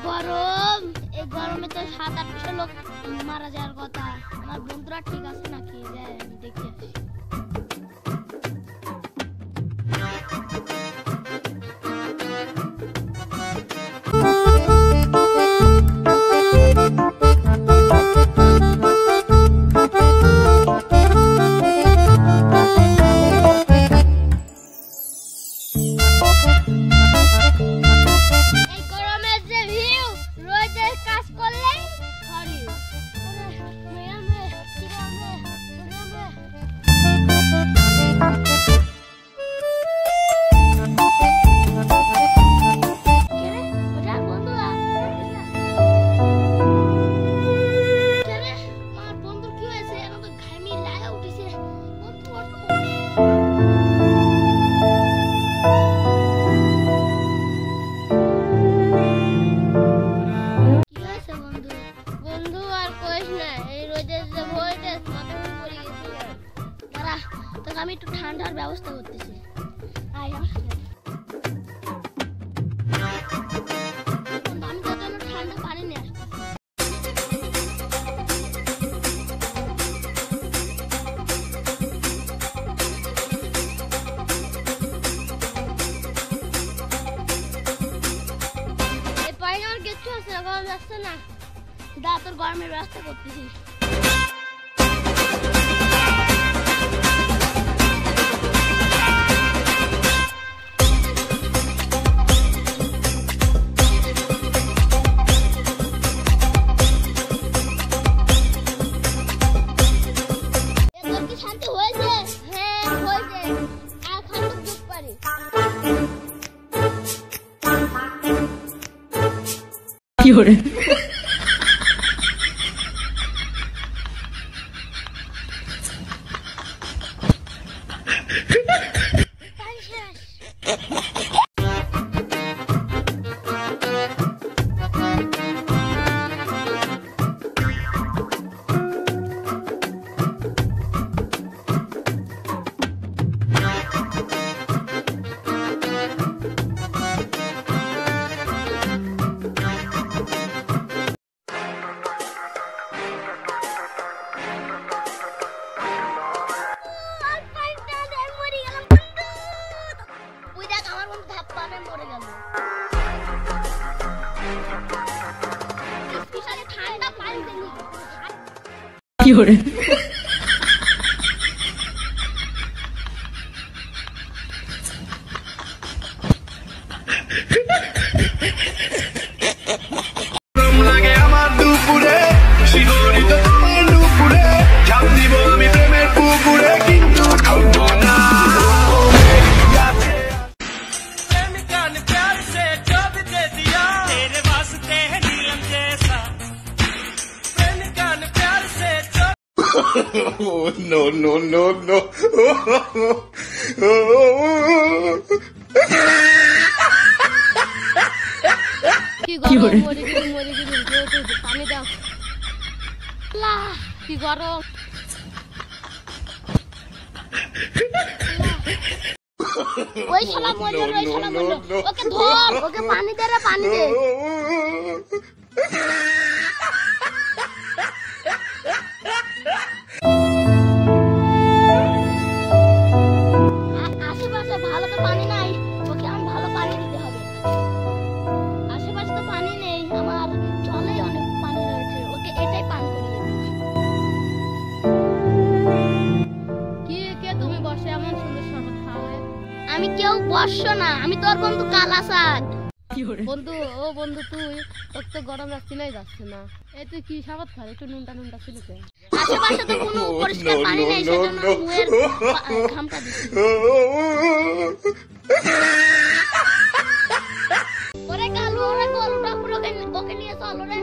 গরম, এই গরমে তো 7-800 লোক মারা যাওয়ার কথা। আমার বন্ধুরা ঠিক আছে নাকি যায় আমি দেখে আসি। আমি একটু ঠান্ডার ব্যবস্থা করতেছি। আমি তো ঠান্ডা পানি নিয়ে আসতেছি। এই পানি আমার কিচ্ছু আছে না, গরম যাচ্ছে না। দা তোর গরমের ব্যবস্থা করতেছি। Llore. Llore. Oh, no, no, no, no. কি গরম, মরে গেল, পানি দাও। কি গরম। ওই শালা মরলো, ওই শালা মরলো। ওকে ধর, ওকে পানি দে রে, পানি দে। আশেপাশে ভালো তো পানি নাই, ওকে আমি ভালো পানি দিতে হবে। আশেপাশে তো পানি নেই, আমার জলে অনেক পানি রয়েছে, ওকে এটাই পান করিয়ে দেব। কে তুমি বসে এমন সুন্দর শরবত খাওয়াবে? আমি কেউ বসছো না, আমি তোর বন্ধু কালাসাদ। বন্ধু, ও বন্ধু তুই, তোর তো গরম লাগছে না, যাচ্ছে না। এই তুই কি শরবত খাস? একটু নুনটা ছিল কে? আশেপাশে তো কোনো পরিষ্কার পানি নেই, সেজন্য মুয়ের ঘামটা দিচ্ছি। ওরে কালু, ওরে গরুটা পুরো ওকে নিয়ে চল, ওরে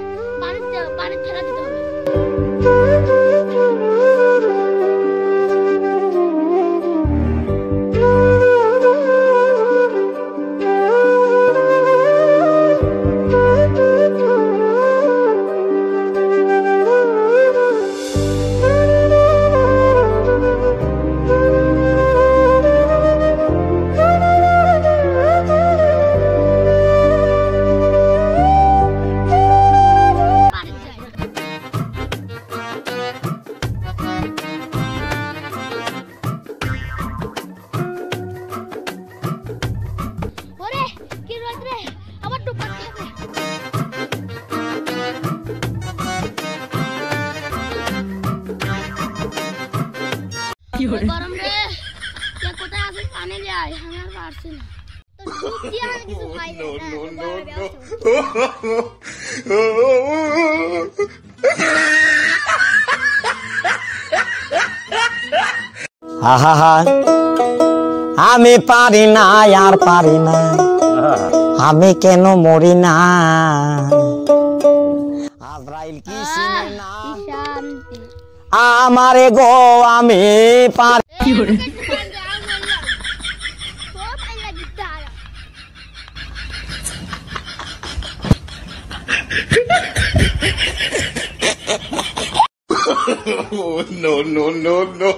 পানি ছেড়ে দিতে হবে। গরম রে, কে কোথায় আছিস পানি নিয়ে আয়, আমি আর পারছি না। তোর দুধ দিয়ে আমি কিছু খাই না, গরমে আহা আমি পারি না আর পারি না, আমি কেন মরি না, আজরাইল কি চিনে না শান্তি। আমারে গো আমি পারি। Oh, no, no, no, no.